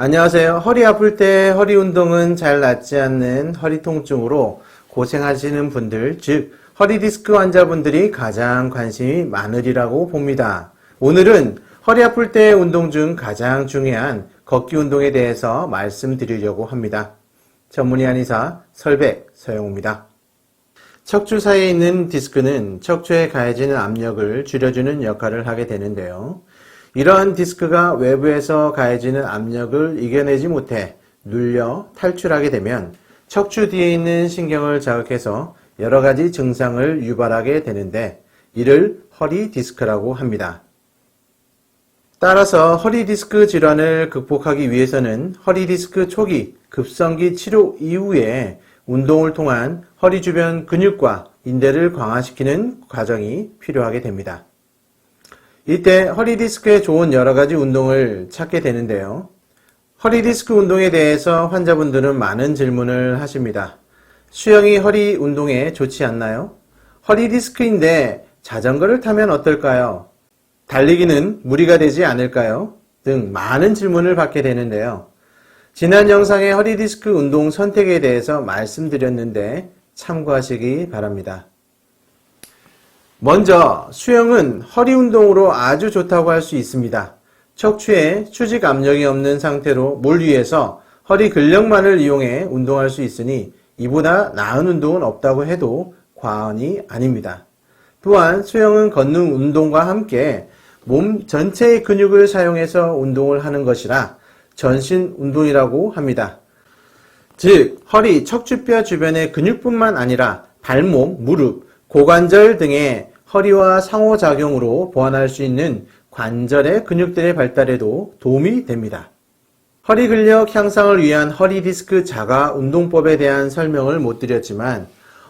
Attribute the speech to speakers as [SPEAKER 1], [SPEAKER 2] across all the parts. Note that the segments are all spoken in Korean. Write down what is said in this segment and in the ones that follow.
[SPEAKER 1] 안녕하세요. 허리 아플 때 허리 운동은 잘 낫지 않는 허리 통증으로 고생하시는 분들, 즉 허리 디스크 환자분들이 가장 관심이 많으리라고 봅니다. 오늘은 허리 아플 때 운동 중 가장 중요한 걷기 운동에 대해서 말씀드리려고 합니다. 전문의 한의사 설백 서영우입니다. 척추 사이에 있는 디스크는 척추에 가해지는 압력을 줄여주는 역할을 하게 되는데요. 이러한 디스크가 외부에서 가해지는 압력을 이겨내지 못해 눌려 탈출하게 되면 척추 뒤에 있는 신경을 자극해서 여러 가지 증상을 유발하게 되는데 이를 허리 디스크라고 합니다. 따라서 허리 디스크 질환을 극복하기 위해서는 허리 디스크 초기 급성기 치료 이후에 운동을 통한 허리 주변 근육과 인대를 강화시키는 과정이 필요하게 됩니다. 이때 허리 디스크에 좋은 여러 가지 운동을 찾게 되는데요. 허리 디스크 운동에 대해서 환자분들은 많은 질문을 하십니다. 수영이 허리 운동에 좋지 않나요? 허리 디스크인데 자전거를 타면 어떨까요? 달리기는 무리가 되지 않을까요? 등 많은 질문을 받게 되는데요. 지난 영상에 허리 디스크 운동 선택에 대해서 말씀드렸는데 참고하시기 바랍니다. 먼저 수영은 허리 운동으로 아주 좋다고 할 수 있습니다. 척추에 수직 압력이 없는 상태로 물 위에서 허리 근력만을 이용해 운동할 수 있으니 이보다 나은 운동은 없다고 해도 과언이 아닙니다. 또한 수영은 걷는 운동과 함께 몸 전체의 근육을 사용해서 운동을 하는 것이라 전신 운동이라고 합니다. 즉 허리, 척추뼈 주변의 근육뿐만 아니라 발목, 무릎, 고관절 등의 허리와 상호작용으로 보완할 수 있는 관절의 근육들의 발달에도 도움이 됩니다. 허리 근력 향상을 위한 허리 디스크 자가 운동법에 대한 설명을 못 드렸지만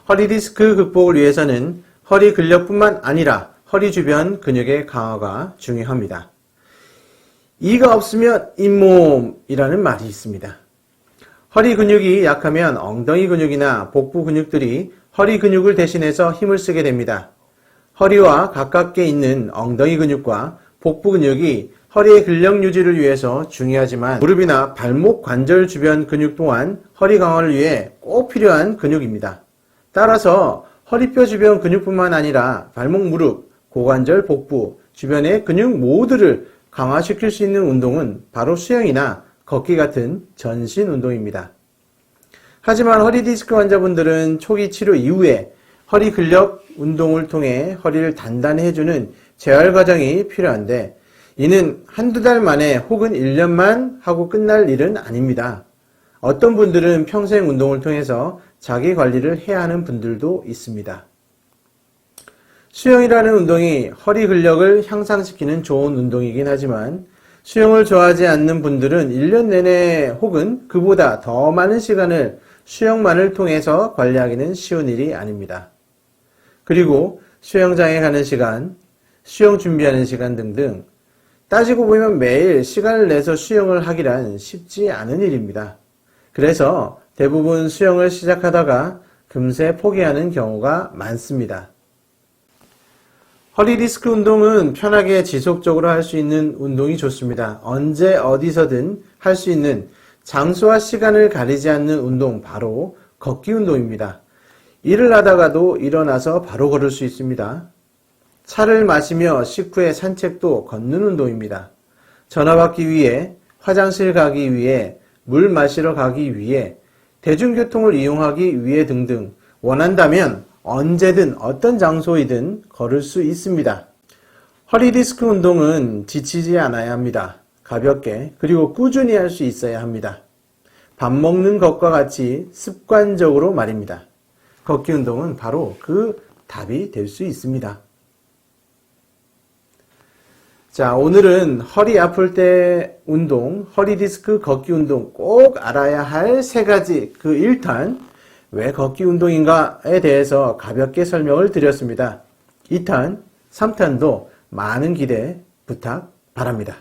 [SPEAKER 1] 허리 디스크 극복을 위해서는 허리 근력뿐만 아니라 허리 주변 근육의 강화가 중요합니다. 이가 없으면 잇몸이라는 말이 있습니다. 허리 근육이 약하면 엉덩이 근육이나 복부 근육들이 허리 근육을 대신해서 힘을 쓰게 됩니다. 허리와 가깝게 있는 엉덩이 근육과 복부 근육이 허리의 근력 유지를 위해서 중요하지만 무릎이나 발목 관절 주변 근육 또한 허리 강화를 위해 꼭 필요한 근육입니다. 따라서 허리뼈 주변 근육뿐만 아니라 발목, 무릎, 고관절, 복부 주변의 근육 모두를 강화시킬 수 있는 운동은 바로 수영이나 걷기 같은 전신 운동입니다. 하지만 허리 디스크 환자분들은 초기 치료 이후에 허리 근력 운동을 통해 허리를 단단히 해주는 재활 과정이 필요한데 이는 한두 달 만에 혹은 1년만 하고 끝날 일은 아닙니다. 어떤 분들은 평생 운동을 통해서 자기 관리를 해야 하는 분들도 있습니다. 수영이라는 운동이 허리 근력을 향상시키는 좋은 운동이긴 하지만 수영을 좋아하지 않는 분들은 1년 내내 혹은 그보다 더 많은 시간을 수영만을 통해서 관리하기는 쉬운 일이 아닙니다. 그리고 수영장에 가는 시간, 수영 준비하는 시간 등등 따지고 보면 매일 시간을 내서 수영을 하기란 쉽지 않은 일입니다. 그래서 대부분 수영을 시작하다가 금세 포기하는 경우가 많습니다. 허리 디스크 운동은 편하게 지속적으로 할 수 있는 운동이 좋습니다. 언제 어디서든 할 수 있는 장소와 시간을 가리지 않는 운동, 바로 걷기 운동입니다. 일을 하다가도 일어나서 바로 걸을 수 있습니다. 차를 마시며 식후에 산책도 걷는 운동입니다. 전화 받기 위해, 화장실 가기 위해, 물 마시러 가기 위해, 대중교통을 이용하기 위해 등등 원한다면 언제든 어떤 장소이든 걸을 수 있습니다. 허리 디스크 운동은 지치지 않아야 합니다. 가볍게 그리고 꾸준히 할 수 있어야 합니다. 밥 먹는 것과 같이 습관적으로 말입니다. 걷기 운동은 바로 그 답이 될 수 있습니다. 자, 오늘은 허리 아플 때 운동, 허리 디스크 걷기 운동 꼭 알아야 할 3가지 그 1탄 왜 걷기 운동인가에 대해서 가볍게 설명을 드렸습니다. 2탄, 3탄도 많은 기대 부탁 바랍니다.